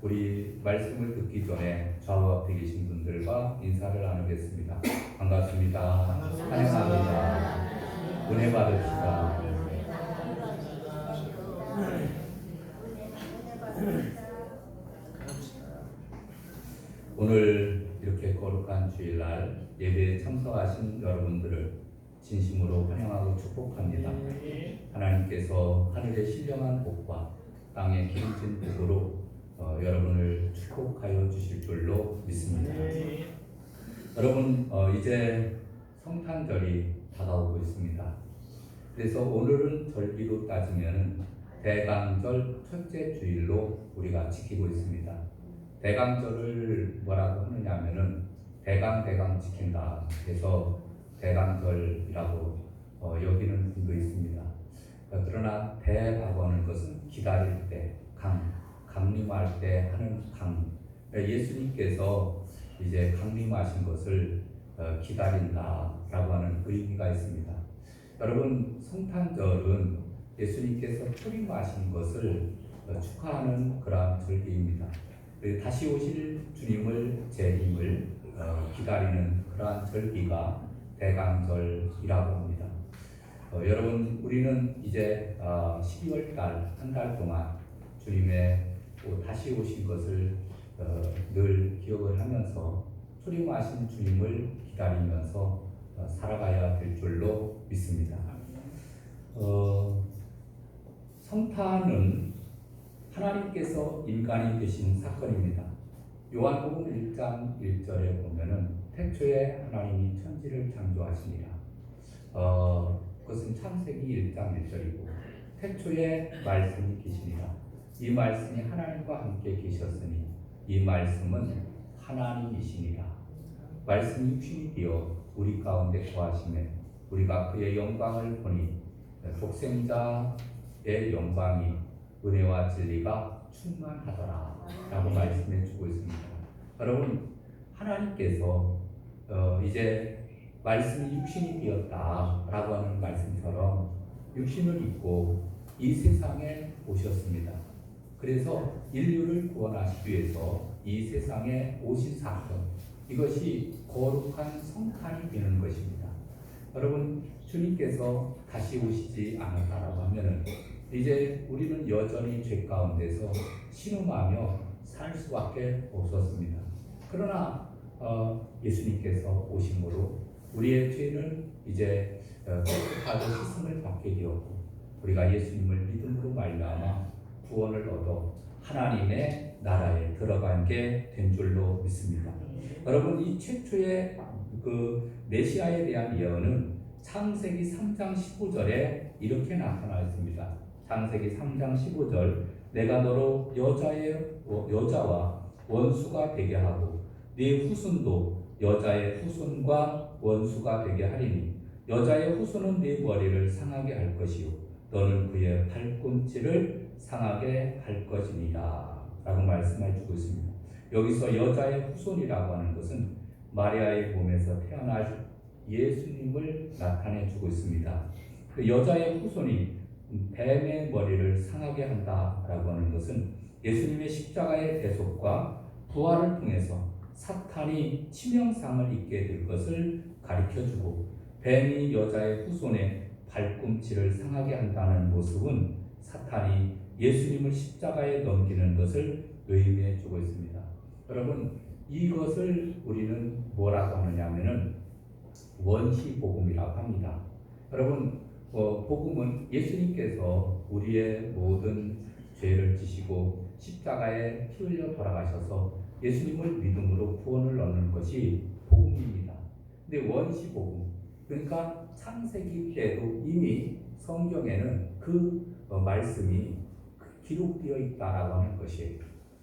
우리 말씀을 듣기 전에 좌우 앞에 계신 분들과 인사를 나누겠습니다. 반갑습니다. 환영합니다. 은혜 받으시다. 오늘 이렇게 거룩한 주일날 예배에 참석하신 여러분들을 진심으로 환영하고 축복합니다. 하나님께서 하늘의 신령한 복과 땅의 기름진 복으로 여러분을 축복하여 주실 줄로 믿습니다. 여러분, 이제 성탄절이 다가오고 있습니다. 그래서 오늘은 절기로 따지면 대강절 첫째 주일로 우리가 지키고 있습니다. 대강절을 뭐라고 하느냐 하면은 대강 지킨다. 그래서 대강절이라고 여기는 분도 있습니다. 그러나 대라고 하는 것은 기다릴 때, 강림할 때 하는 강. 예수님께서 이제 강림하신 것을 기다린다라고 하는 의미가 있습니다. 여러분, 성탄절은 예수님께서 초림하신 것을 축하하는 그러한 절기입니다. 다시 오실 주님을 재림을 기다리는 그러한 절기가 대강절이라고 합니다. 여러분, 우리는 이제 12월 달 한 달 동안 주님의 다시 오신 것을 늘 기억을 하면서 초림하신 주님을 기다리면서 살아가야 될 줄로 믿습니다. 성탄은 하나님께서 인간이 되신 사건입니다. 요한복음 1장 1절에 보면은 태초에 하나님이 천지를 창조하시니라. 그것은 창세기 1장 1절이고 태초에 말씀이 계시니라. 이 말씀이 하나님과 함께 계셨으니 이 말씀은 하나님이시니라. 말씀이 육신이 되어 우리 가운데 거하시매 우리가 그의 영광을 보니 독생자의 영광이 은혜와 진리가 충만하더라 라고 말씀해 주고 있습니다. 여러분, 하나님께서 이제 말씀이 육신이 되었다 라고 하는 말씀처럼 육신을 입고 이 세상에 오셨습니다. 그래서 인류를 구원하시기 위해서 이 세상에 오신 사건, 이것이 거룩한 성탄이 되는 것입니다. 여러분, 주님께서 다시 오시지 않았다라고 하면은 이제 우리는 여전히 죄 가운데서 신음하며 살 수밖에 없었습니다. 그러나 예수님께서 오심으로 우리의 죄는 이제 깨끗하게 씻음을 받게 되었고 우리가 예수님을 믿음으로 말미암아 구원을 얻어 하나님의 나라에 들어간 게 된 줄로 믿습니다. 여러분, 이 최초의 그 메시아에 대한 예언은 창세기 3장 15절에 이렇게 나타나 있습니다. 창세기 3장 15절, 내가 너로 여자와 원수가 되게 하고 네 후손도 여자의 후손과 원수가 되게 하리니 여자의 후손은 네 머리를 상하게 할 것이요 너는 그의 발꿈치를 상하게 할 것이니라 라고 말씀해 주고 있습니다. 여기서 여자의 후손이라고 하는 것은 마리아의 몸에서 태어날 예수님을 나타내 주고 있습니다. 그 여자의 후손이 뱀의 머리를 상하게 한다라고 하는 것은 예수님의 십자가의 대속과 부활을 통해서 사탄이 치명상을 입게 될 것을 가르쳐주고 뱀이 여자의 후손의 발꿈치를 상하게 한다는 모습은 사탄이 예수님을 십자가에 넘기는 것을 의미해 주고 있습니다. 여러분, 이것을 우리는 뭐라고 하느냐면은 원시복음이라고 합니다. 여러분, 복음은 예수님께서 우리의 모든 죄를 지시고 십자가에 피 흘려 돌아가셔서 예수님을 믿음으로 구원을 얻는 것이 복음입니다. 근데 원시복음, 그러니까 창세기 때도 이미 성경에는 그 말씀이 기록되어 있다라고 하는 것이에요.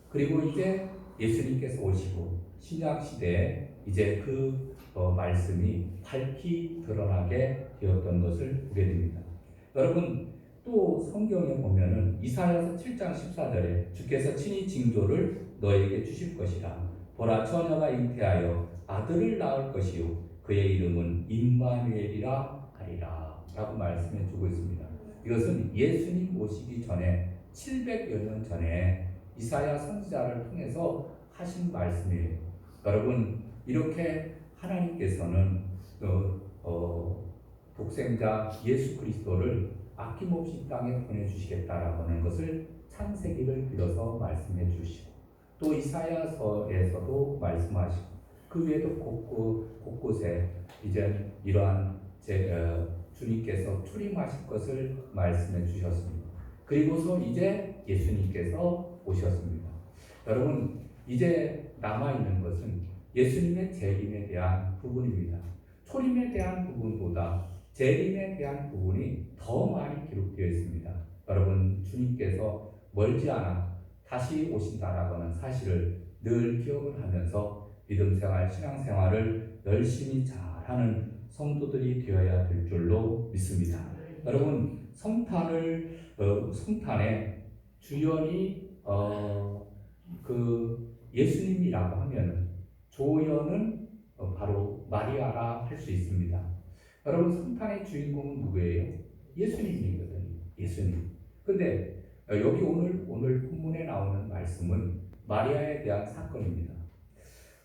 그리고 이제 예수님께서 오시고 신약 시대에 이제 그 말씀이 밝히 드러나게 되었던 것을 보게 됩니다. 여러분, 또 성경에 보면은 이사야서 7장 14절에 주께서 친히 징조를 너에게 주실 것이라. 보라, 처녀가 잉태하여 아들을 낳을 것이요 그의 이름은 임마누엘이라 하리라 라고 말씀해 주고 있습니다. 이것은 예수님 오시기 전에 700여 년 전에 이사야 선지자를 통해서 하신 말씀이에요. 여러분, 이렇게 하나님께서는 독생자 예수 그리스도를 아낌없이 이 땅에 보내주시겠다라고 하는 것을 창세기를 빌어서 말씀해 주시고, 또 이사야서에서도 말씀하시고, 그 외에도 곳곳에 이제 이러한 주님께서 출임하실 것을 말씀해 주셨습니다. 그리고서 이제 예수님께서 오셨습니다. 여러분, 이제 남아있는 것은 예수님의 재림에 대한 부분입니다. 초림에 대한 부분보다 재림에 대한 부분이 더 많이 기록되어 있습니다. 여러분, 주님께서 멀지 않아 다시 오신다라고 하는 사실을 늘 기억을 하면서 믿음생활, 신앙생활을 열심히 잘하는 성도들이 되어야 될 줄로 믿습니다. 여러분, 성탄에 주연이 예수님이라고 하면 조연은 바로 마리아라 할 수 있습니다. 여러분, 성탄의 주인공은 누구예요? 예수님이거든요. 예수님. 근데 여기 오늘 본문에 나오는 말씀은 마리아에 대한 사건입니다.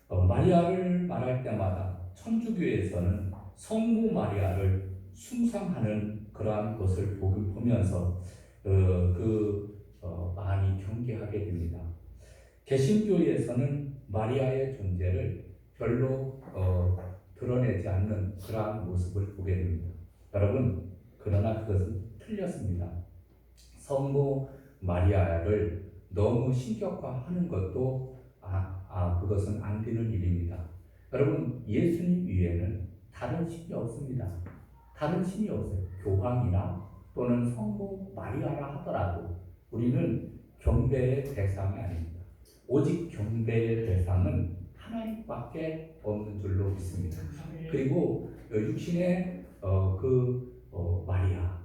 마리아를 말할 때마다 천주교에서는 성모 마리아를 숭상하는 그러한 것을 보면서 많이 경계하게 됩니다. 개신교에서는 마리아의 존재를 별로 드러내지 않는 그러한 모습을 보게 됩니다. 여러분, 그러나 그것은 틀렸습니다. 성모 마리아를 너무 신격화하는 것도 그것은 안 되는 일입니다. 여러분, 예수님 위에는 다른 신이 없습니다. 다른 신이 없어요. 교황이나 또는 성모 마리아라 하더라도 우리는 경배의 대상이 아닙니다. 오직 경배의 대상은 하나님밖에 없는 줄로 믿습니다. 그리고 육신의 마리아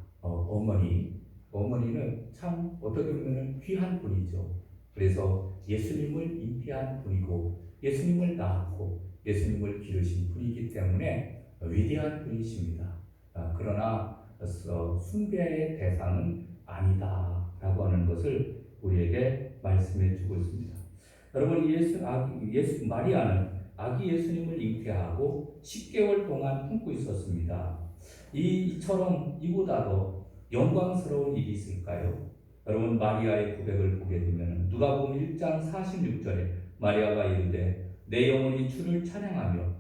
어머니는 참 어떻게 보면 귀한 분이죠. 그래서 예수님을 잉태한 분이고 예수님을 낳았고 예수님을 기르신 분이기 때문에 위대한 분이십니다. 그러나 숭배의 대상은 아니다라고 하는 것을 우리에게 말씀해 주고 있습니다. 여러분, 마리아는 아기 예수님을 잉태하고 10개월 동안 품고 있었습니다. 이처럼 이보다도 영광스러운 일이 있을까요? 여러분, 마리아의 고백을 보게 되면 누가복음 1장 46절에 마리아가 이르되 내 영혼이 주를 찬양하며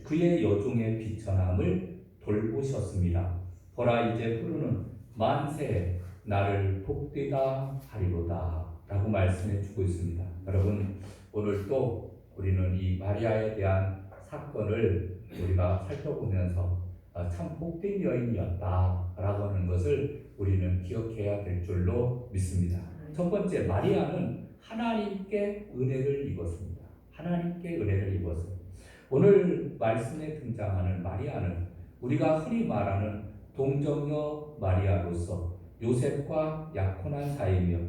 그의 여종의 비천함을 돌보셨습니다. 보라, 이제 푸르는 만세 나를 복되다 하리로다 라고 말씀해 주고 있습니다. 여러분, 오늘 또 우리는 이 마리아에 대한 사건을 우리가 살펴보면서 참 복된 여인이었다 라고 하는 것을 우리는 기억해야 될 줄로 믿습니다. 첫 번째, 마리아는 하나님께 은혜를 입었습니다. 하나님께 은혜를 입었어요. 오늘 말씀에 등장하는 마리아는 우리가 흔히 말하는 동정녀 마리아로서 요셉과 약혼한 사이며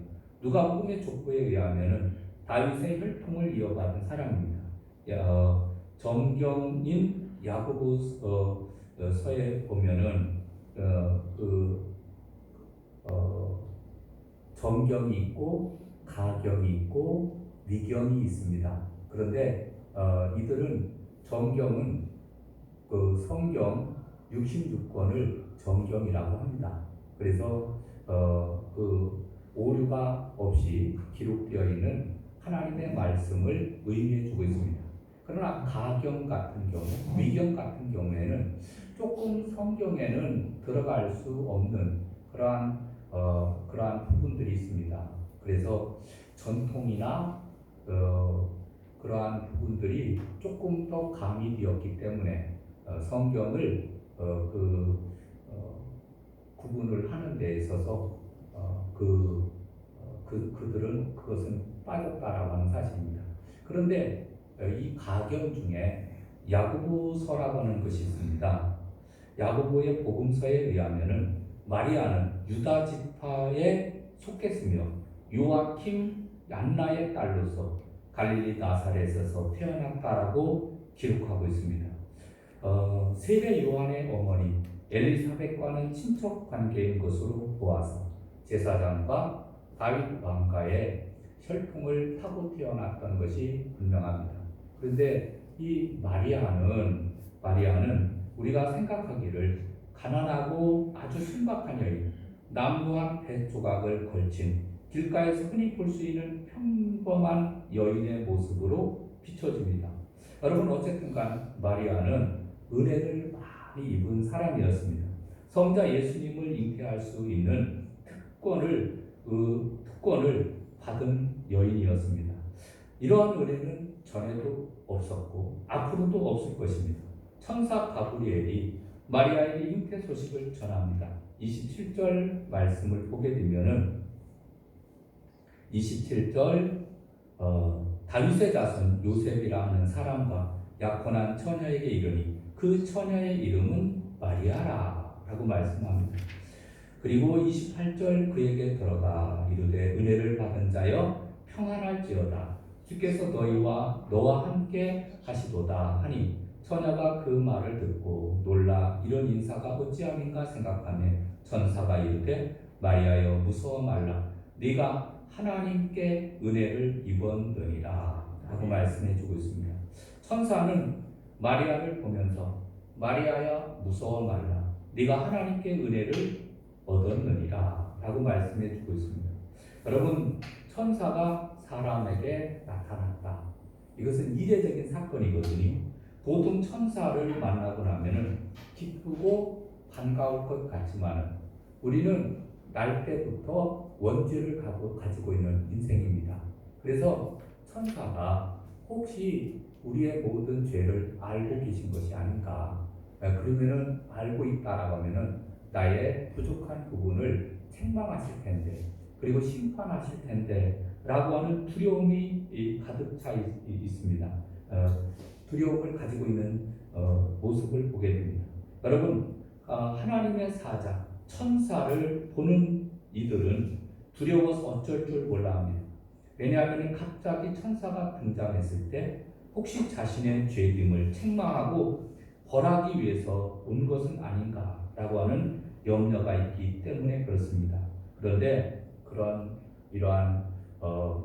누가복음의 족보에 의하면 다윗의 혈통을 이어받은 사람입니다. 정경인 야고보서에 보면은 정경이 있고 가경이 있고 위경이 있습니다. 그런데 이들은 정경은 성경 66권을 정경이라고 합니다. 그래서 오류가 없이 기록되어 있는 하나님의 말씀을 의미해주고 있습니다. 그러나 가경 같은 경우, 위경 같은 경우에는 조금 성경에는 들어갈 수 없는 그러한 부분들이 있습니다. 그래서 전통이나 그러한 부분들이 조금 더 가미되었기 때문에 성경을 구분을 하는 데 있어서 그들은 그것은 빠졌다라고 하는 사실입니다. 그런데 이 가경 중에 야고보서라고 하는 것이 있습니다. 야고보의 복음서에 의하면은 마리아는 유다 지파에 속했으며 요아킴 안나의 딸로서 갈릴리 나사렛에서 태어났다라고 기록하고 있습니다. 세례 요한의 어머니 엘리사벳과는 친척 관계인 것으로 보아서 제사장과 다윗 왕가의 혈통을 타고 태어났던 것이 분명합니다. 그런데 이 마리아는 우리가 생각하기를 가난하고 아주 순박한 여인, 남루한 배 조각을 걸친 길가에서 흔히 볼 수 있는 평범한 여인의 모습으로 비춰집니다. 여러분, 어쨌든간 마리아는 은혜를 많이 입은 사람이었습니다. 성자 예수님을 잉태할 수 있는 특권을 받은 여인이었습니다. 이러한 은혜는 전에도 없었고 앞으로도 없을 것입니다. 천사 가브리엘이 마리아에게 잉태 소식을 전합니다. 27절 말씀을 보게 되면은 27절 다윗의 자손 요셉이라 하는 사람과 약혼한 처녀에게 이르니 그 처녀의 이름은 마리아라 라고 말씀합니다. 그리고 28절 그에게 들어가 이르되 은혜를 받은 자여 평안할지어다 주께서 너와 함께 하시도다 하니 처녀가 그 말을 듣고 놀라 이런 인사가 어찌함인가 생각하며 천사가 이르되 마리아여 무서워 말라 네가 하나님께 은혜를 입었느니라 라고 말씀해 주고 있습니다. 천사는 마리아를 보면서 마리아야 무서워 말라 네가 하나님께 은혜를 얻었느니라 라고 말씀해 주고 있습니다. 여러분, 천사가 사람에게 나타났다. 이것은 이례적인 사건이거든요. 보통 천사를 만나고 나면은 기쁘고 반가울 것 같지만 우리는 날 때부터 원죄를 가지고 있는 인생입니다. 그래서 천사가 혹시 우리의 모든 죄를 알고 계신 것이 아닌가. 그러면은 알고 있다라고 하면은 나의 부족한 부분을 책망하실 텐데, 그리고 심판하실 텐데, 라고 하는 두려움이 가득 차 있습니다. 두려움을 가지고 있는 모습을 보게 됩니다. 여러분, 하나님의 사자, 천사를 보는 이들은 두려워서 어쩔 줄 몰라 합니다. 왜냐하면 갑자기 천사가 등장했을 때 혹시 자신의 죄짐을 책망하고 벌하기 위해서 온 것은 아닌가라고 하는 염려가 있기 때문에 그렇습니다. 그런데 이러한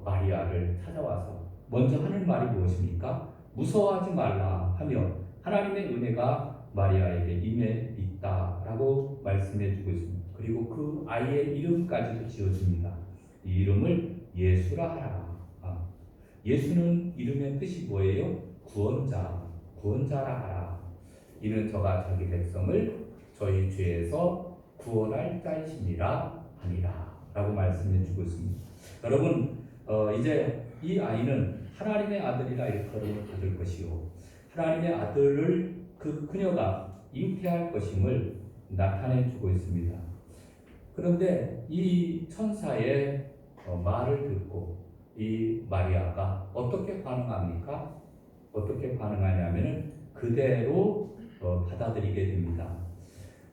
마리아를 찾아와서 먼저 하는 말이 무엇입니까? 무서워하지 말라 하며 하나님의 은혜가 마리아에게 임해 있다라고 말씀해 주고 있습니다. 그리고 그 아이의 이름까지도 지어줍니다. 이 이름을 예수라 하라. 예수는 이름의 뜻이 뭐예요? 구원자라 하라. 이는 저가 자기 백성을 저희 죄에서 구원할 자이시니라 하니라 라고 말씀해 주고 있습니다. 여러분, 이제 이 아이는 하나님의 아들이라 일컬음을 받을 것이요 하나님의 아들을 그녀가 잉태할 것임을 나타내 주고 있습니다. 그런데 이 천사의 말을 듣고 이 마리아가 어떻게 반응합니까? 어떻게 반응하냐면은 그대로 받아들이게 됩니다.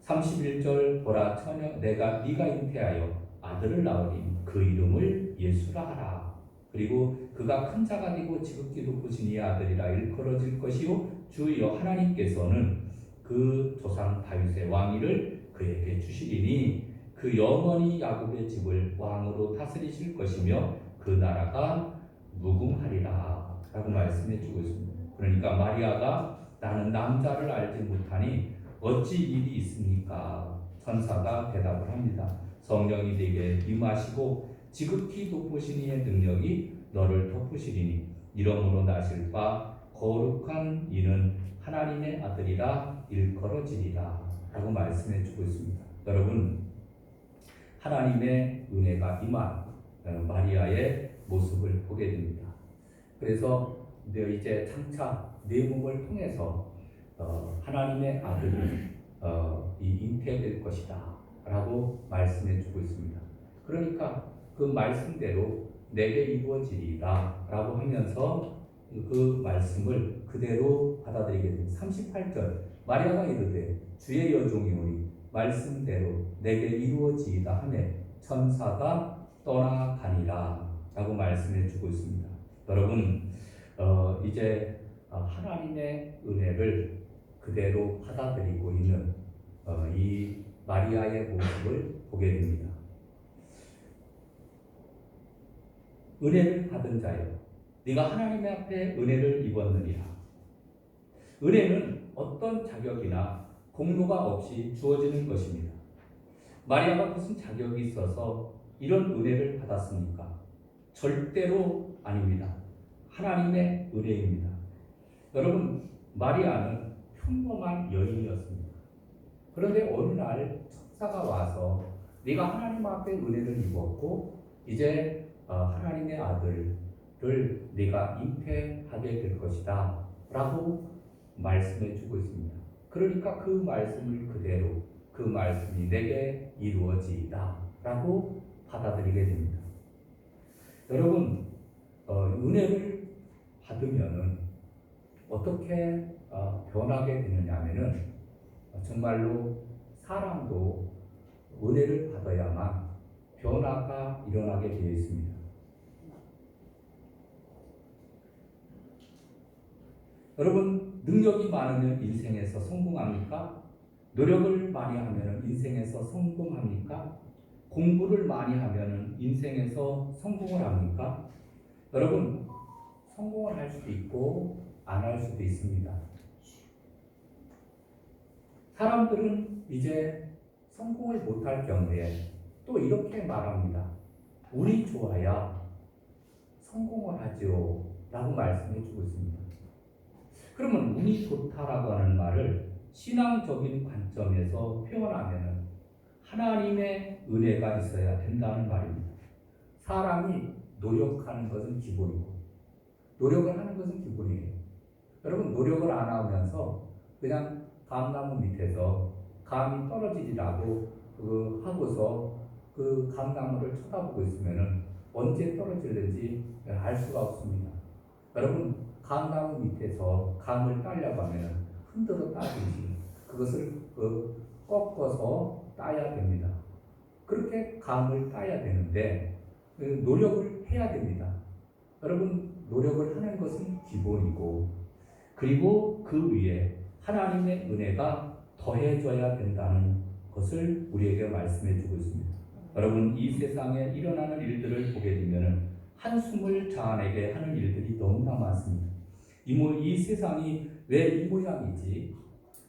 31절 보라 처녀 네가 잉태하여 아들을 낳으니 그 이름을 예수라 하라. 그리고 그가 큰 자가 되고 지극히 높으신 이 아들이라 일컬어질 것이요 주여 하나님께서는 그 조상 다윗의 왕위를 그에게 주시리니 그 영원히 야곱의 집을 왕으로 다스리실 것이며 그 나라가 무궁하리라 라고 말씀해 주고 있습니다. 그러니까 마리아가 나는 남자를 알지 못하니 어찌 일이 있습니까? 천사가 대답을 합니다. 성령이 네게 임하시고 지극히 높으신 이의 능력이 너를 덮으시리니 이러므로 나실 바 거룩한 이는 하나님의 아들이라 일컬어지리라 라고 말씀해 주고 있습니다. 여러분, 하나님의 은혜가 임한 마리아의 모습을 보게 됩니다. 그래서 이제 장차 내 몸을 통해서 하나님의 아들이 잉태될 것이다 라고 말씀해 주고 있습니다. 그러니까 그 말씀대로 내게 이루어지리라 라고 하면서 그 말씀을 그대로 받아들이게 됩니다. 38절 마리아가 이르되 주의 여종이오니 말씀대로 내게 이루어지이다 하며 천사가 떠나가니라 라고 말씀해 주고 있습니다. 여러분, 이제 하나님의 은혜를 그대로 받아들이고 있는 이 마리아의 모습을 보게 됩니다. 은혜를 받은 자여 네가 하나님의 앞에 은혜를 입었느니라. 은혜는 어떤 자격이나 공로가 없이 주어지는 것입니다. 마리아가 무슨 자격이 있어서 이런 은혜를 받았습니까? 절대로 아닙니다. 하나님의 은혜입니다. 여러분, 마리아는 평범한 여인이었습니다. 그런데 어느 날 천사가 와서 네가 하나님 앞에 은혜를 입었고 이제 하나님의 아들을 네가 잉태하게 될 것이다 라고 말씀해 주고 있습니다. 그러니까 그 말씀을 그대로 그 말씀이 내게 이루어지이다 라고 받아들이게 됩니다. 여러분, 은혜를 받으면은 어떻게 변하게 되느냐 하면은 정말로 사람도 은혜를 받아야만 변화가 일어나게 되어 있습니다. 여러분, 능력이 많으면 인생에서 성공합니까? 노력을 많이 하면 인생에서 성공합니까? 공부를 많이 하면 인생에서 성공을 합니까? 여러분, 성공을 할 수도 있고 안 할 수도 있습니다. 사람들은 이제 성공을 못할 경우에 또 이렇게 말합니다. 운이 좋아야 성공을 하죠 라고 말씀해 주고 있습니다. 그러면 운이 좋다라고 하는 말을 신앙적인 관점에서 표현하면 하나님의 은혜가 있어야 된다는 말입니다. 사람이 노력하는 것은 기본이고 노력을 하는 것은 기본이에요. 여러분, 노력을 안 하면서 그냥 감나무 밑에서 감이 떨어지리라고 하고서 그 감나무를 쳐다보고 있으면 언제 떨어질는지 알 수가 없습니다. 여러분, 감나무 밑에서 감을 따려고 하면 흔들어 따듯이 그것을 꺾어서 따야 됩니다. 그렇게 감을 따야 되는데 노력을 해야 됩니다. 여러분, 노력을 하는 것은 기본이고 그리고 그 위에 하나님의 은혜가 더해져야 된다는 것을 우리에게 말씀해 주고 있습니다. 여러분, 이 세상에 일어나는 일들을 보게 되면 한숨을 자아내게 하는 일들이 너무나 많습니다. 이 세상이 왜 이 모양이지?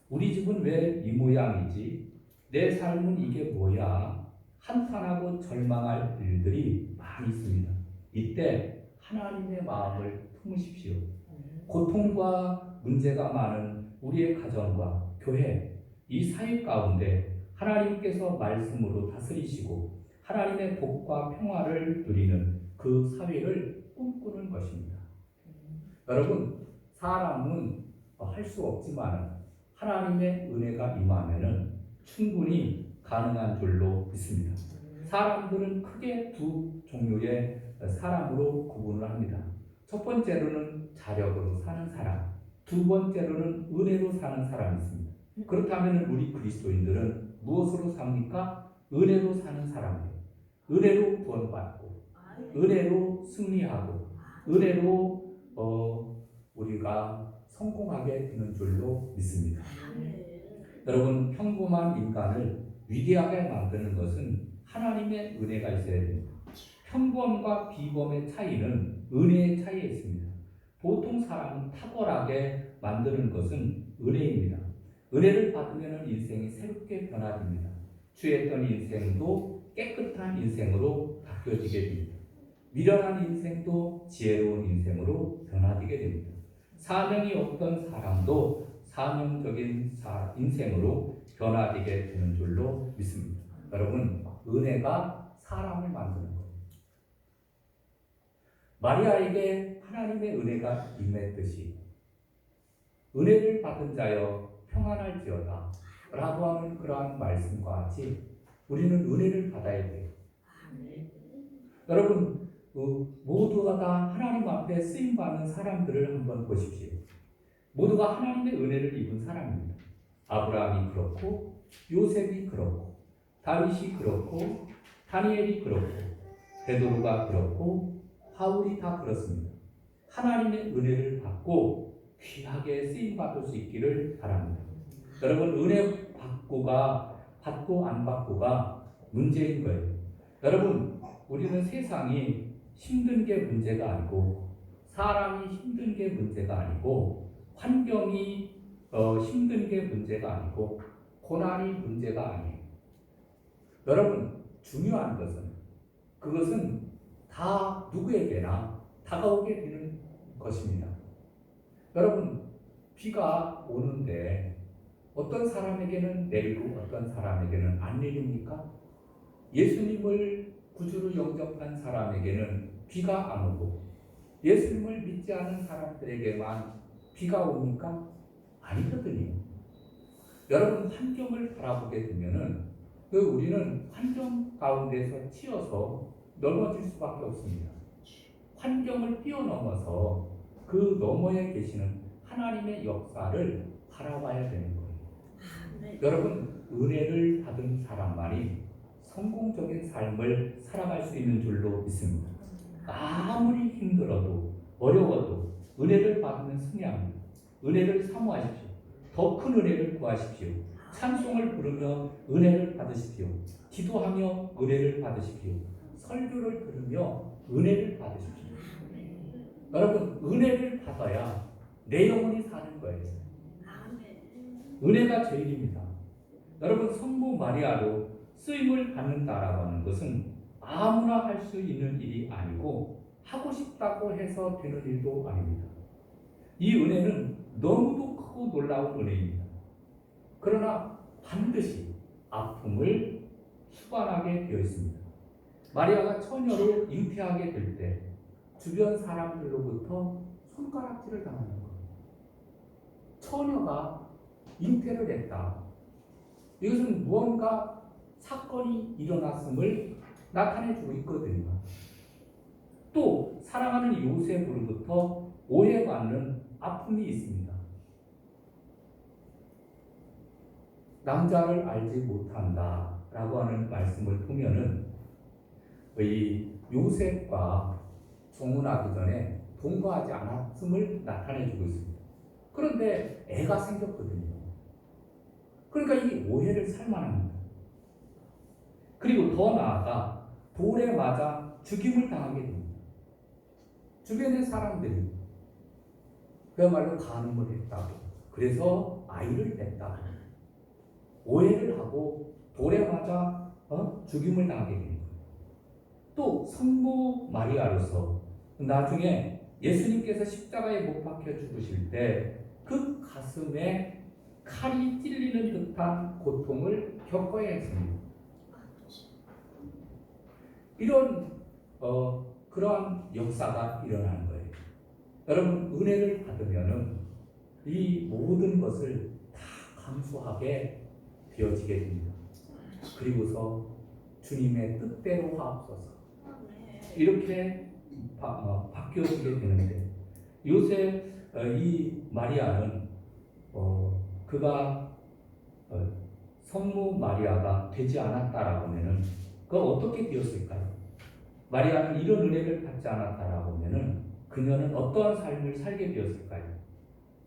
우리 집은 왜 이 모양이지? 내 삶은 이게 뭐야? 한탄하고 절망할 일들이 많이 있습니다. 이때 하나님의 마음을 품으십시오. 고통과 문제가 많은 우리의 가정과 교회, 이 사회 가운데 하나님께서 말씀으로 다스리시고 하나님의 복과 평화를 누리는 그 사회를 꿈꾸는 것입니다. 여러분, 사람은 할 수 없지만 하나님의 은혜가 임하면은 충분히 가능한 줄로 믿습니다. 사람들은 크게 두 종류의 사람으로 구분을 합니다. 첫 번째로는 자력으로 사는 사람, 두 번째로는 은혜로 사는 사람이 있습니다. 그렇다면 우리 그리스도인들은 무엇으로 삽니까? 은혜로 사는 사람이에요. 은혜로 구원받고 은혜로 승리하고 은혜로 우리가 성공하게 되는 줄로 믿습니다. 여러분, 평범한 인간을 위대하게 만드는 것은 하나님의 은혜가 있어야 됩니다. 평범과 비범의 차이는 은혜의 차이에 있습니다. 보통 사람은 탁월하게 만드는 것은 은혜입니다. 은혜를 받으면 인생이 새롭게 변화됩니다. 취했던 인생도 깨끗한 인생으로 바뀌어지게 됩니다. 미련한 인생도 지혜로운 인생으로 변화되게 됩니다. 사명이 없던 사람도 사명적인 인생으로 변화되게 되는 줄로 믿습니다. 여러분, 은혜가 사람을 만드는 겁니다. 마리아에게 하나님의 은혜가 임했듯이 은혜를 받은 자여 평안할지어다 라고 하는 그러한 말씀과 같이 우리는 은혜를 받아야 돼요. 여러분, 모두가 다 하나님 앞에 쓰임받는 사람들을 한번 보십시오. 모두가 하나님의 은혜를 입은 사람입니다. 아브라함이 그렇고 요셉이 그렇고 다윗이 그렇고 다니엘이 그렇고 베드로가 그렇고 바울이 다 그렇습니다. 하나님의 은혜를 받고 귀하게 쓰임받을 수 있기를 바랍니다. 여러분, 은혜 받고 안 받고가 문제인 거예요. 여러분, 우리는 세상이 힘든 게 문제가 아니고 사람이 힘든 게 문제가 아니고 환경이 힘든 게 문제가 아니고 고난이 문제가 아니에요. 여러분 중요한 것은 그것은 다 누구에게나 다가오게 되는 것입니다. 여러분 비가 오는데 어떤 사람에게는 내리고 어떤 사람에게는 안 내립니까? 예수님을 구주로 영접한 사람에게는 비가 안 오고 예수님을 믿지 않은 사람들에게만 비가 옵니까? 아니거든요. 여러분 환경을 바라보게 되면은 우리는 환경 가운데서 치여서 넘어질 수밖에 없습니다. 환경을 뛰어넘어서 그 너머에 계시는 하나님의 역사를 바라봐야 되는 거예요. 여러분 은혜를 받은 사람만이 성공적인 삶을 살아갈 수 있는 줄로 믿습니다. 아무리 힘들어도 어려워도 은혜를 받는 승리합니다. 은혜를 사모하십시오. 더 큰 은혜를 구하십시오. 찬송을 부르며 은혜를 받으십시오. 기도하며 은혜를 받으십시오. 설교를 들으며 은혜를 받으십시오. 여러분 은혜를 받아야 내 영혼이 사는 거예요. 은혜가 제일입니다. 여러분 성모 마리아로 쓰임을 받는다라고 하는 것은 아무나 할 수 있는 일이 아니고 하고 싶다고 해서 되는 일도 아닙니다. 이 은혜는 너무도 크고 놀라운 은혜입니다. 그러나 반드시 아픔을 수반하게 되어 있습니다. 마리아가 처녀로 잉태하게 될 때 주변 사람들로부터 손가락질을 당하는 거예요. 처녀가 잉태를 했다. 이것은 무언가 사건이 일어났음을 나타내주고 있거든요. 또 사랑하는 요셉으로부터 오해받는 아픔이 있습니다. 남자를 알지 못한다 라고 하는 말씀을 보면은 이 요셉과 종혼하기 전에 동거하지 않았음을 나타내주고 있습니다. 그런데 애가 생겼거든요. 그러니까 이 오해를 살만합니다. 그리고 더 나아가 돌에 맞아 죽임을 당하게 됩니다. 주변의 사람들이 그야말로 간음을 했다고, 그래서 아이를 냈다고 오해를 하고 돌에 맞아 죽임을 당하게 됩니다. 또 성모 마리아로서 나중에 예수님께서 십자가에 못 박혀 죽으실 때 그 가슴에 칼이 찔리는 듯한 고통을 겪어야 했습니다. 이런 그러한 역사가 일어나는 거예요. 여러분 은혜를 받으면은 이 모든 것을 다 감수하게 되어지게 됩니다. 그리고서 주님의 뜻대로 하옵소서 이렇게 바뀌어지게 되는데 요새 이 마리아는 그가 성모 마리아가 되지 않았다라고 하면은 그가 어떻게 되었을까요? 마리아는 이런 은혜를 받지 않았다라고 하면은 그녀는 어떠한 삶을 살게 되었을까요?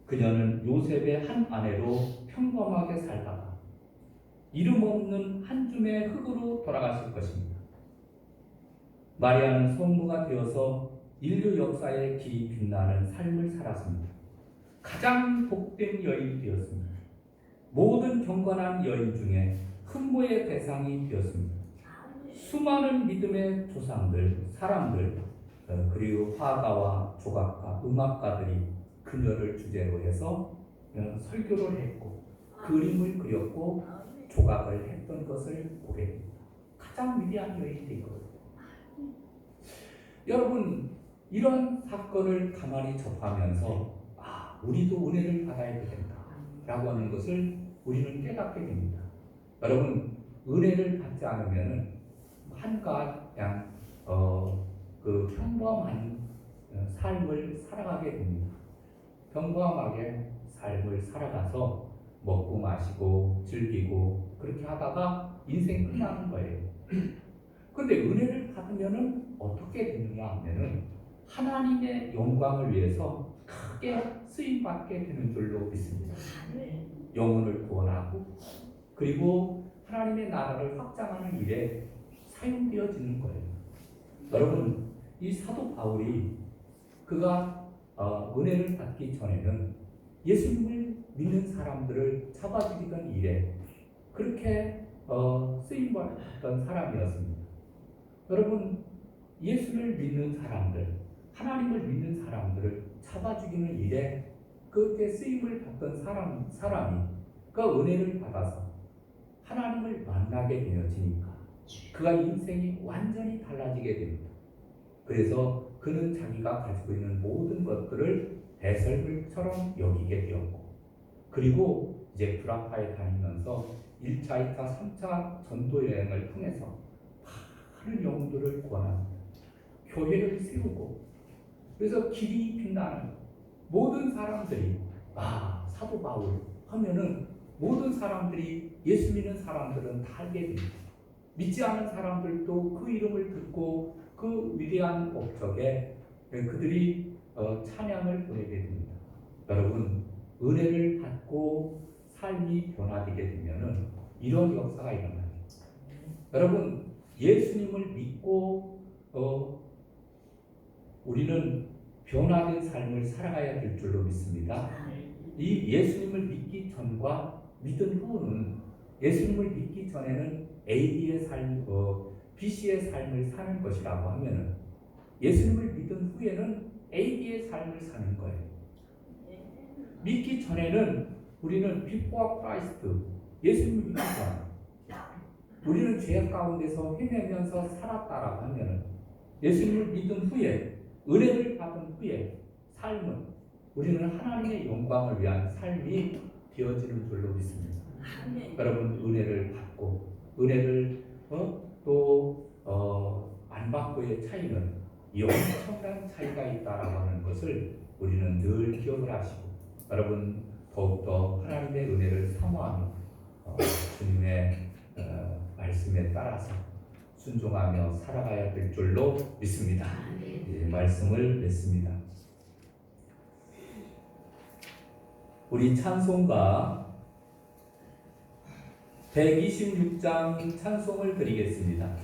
그녀는 요셉의 한 아내로 평범하게 살다가 이름 없는 한 줌의 흙으로 돌아갔을 것입니다. 마리아는 성모가 되어서 인류 역사에 길이 빛나는 삶을 살았습니다. 가장 복된 여인이 되었습니다. 모든 경건한 여인 중에 흠모의 대상이 되었습니다. 수많은 믿음의 조상들, 사람들, 그리고 화가와 조각가, 음악가들이 그녀를 주제로 해서 설교를 했고 그림을 그렸고 조각을 했던 것을 보게 됩니다. 가장 위대한 여인이 된 거예요. 여러분 이런 사건을 가만히 접하면서 우리도 은혜를 받아야 되겠다 라고 하는 것을 우리는 깨닫게 됩니다. 여러분 은혜를 받지 않으면 한갓 그냥 그 평범한 삶을 살아가게 됩니다. 평범하게 삶을 살아가서 먹고 마시고 즐기고 그렇게 하다가 인생 끝나는 거예요. 그런데 은혜를 받으면 어떻게 되느냐 하면은 하나님의 영광을 위해서 크게 쓰임받게 되는 줄로 믿습니다. 영혼을 구원하고 그리고 하나님의 나라를 확장하는 일에 사용되어지는 거예요. 여러분 이 사도 바울이 그가 은혜를 받기 전에는 예수님을 믿는 사람들을 잡아 죽이던 일에 그렇게 쓰임받던 사람이었습니다. 여러분, 예수를 믿는 사람들, 하나님을 믿는 사람들을 잡아 죽이는 일에 그때 쓰임을 받던 사람이 그 은혜를 받아서 하나님을 만나게 되어지니까 그가 인생이 완전히 달라지게 됩니다. 그래서 그는 자기가 가지고 있는 모든 것들을 배설물처럼 여기게 되었고, 그리고 이제 브라파에 다니면서 1차, 2차, 3차 전도 여행을 통해서 많은 영혼들을 구원합니다. 교회를 세우고, 그래서 길이 빛나는 모든 사람들이 사도 바울 하면은 모든 사람들이, 예수 믿는 사람들은 다 알게 됩니다. 믿지 않은 사람들도 그 이름을 듣고 그 위대한 업적에 그들이 찬양을 보내게 됩니다. 여러분, 은혜를 받고 삶이 변화되게 되면은 이런 역사가 일어납니다. 여러분, 예수님을 믿고 우리는 변화된 삶을 살아가야 될 줄로 믿습니다. 이 예수님을 믿기 전과 믿은 후는, 예수님을 믿기 전에는 AD의 삶, BC의 삶을 사는 것이라고 하면은 예수님을 믿은 후에는 AD의 삶을 사는 거예요. 믿기 전에는 우리는 before Christ, 예수님을 믿기 전, 우리는 죄 가운데서 헤매면서 살았다라고 하면은 예수님을 믿은 후에, 은혜를 받은 후에 삶은 우리는 하나님의 영광을 위한 삶이 되어지는 줄로 믿습니다. 여러분, 은혜를 받고 은혜를 안 받고의 차이는 이 엄청난 차이가 있다라고 하는 것을 우리는 늘 기억을 하시고, 여러분 더욱더 하나님의 은혜를 사모하며 주님의 말씀에 따라서 순종하며 살아가야 될 줄로 믿습니다. 예, 말씀을 맺습니다. 우리 찬송가 126장 찬송을 드리겠습니다.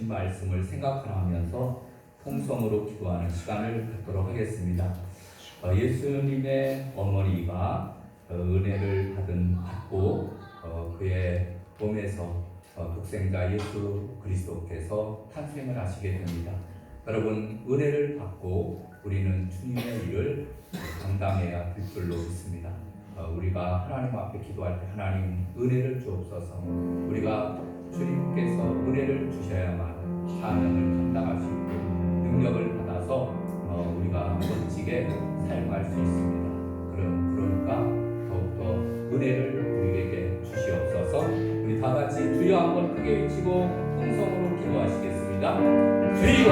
말씀을 생각하면서 통성으로 기도하는 시간을 갖도록 하겠습니다. 예수님의 어머니가 은혜를 받고 그의 몸에서 독생자 예수 그리스도께서 탄생을 하시게 됩니다. 여러분, 은혜를 받고 우리는 주님의 일을 감당해야 될 줄로 믿습니다. 우리가 하나님 앞에 기도할 때 하나님 은혜를 주옵소서. 우리가 주님께서 은혜를 주셔야만 사명을 감당할 수 있고 능력을 받아서 우리가 멋지게 삶할 수 있습니다. 그러니까 더욱더 은혜를 우리에게 주시옵소서. 우리 다 같이 주여 한번 크게 외치고 통성으로 기도하시겠습니다. 주여,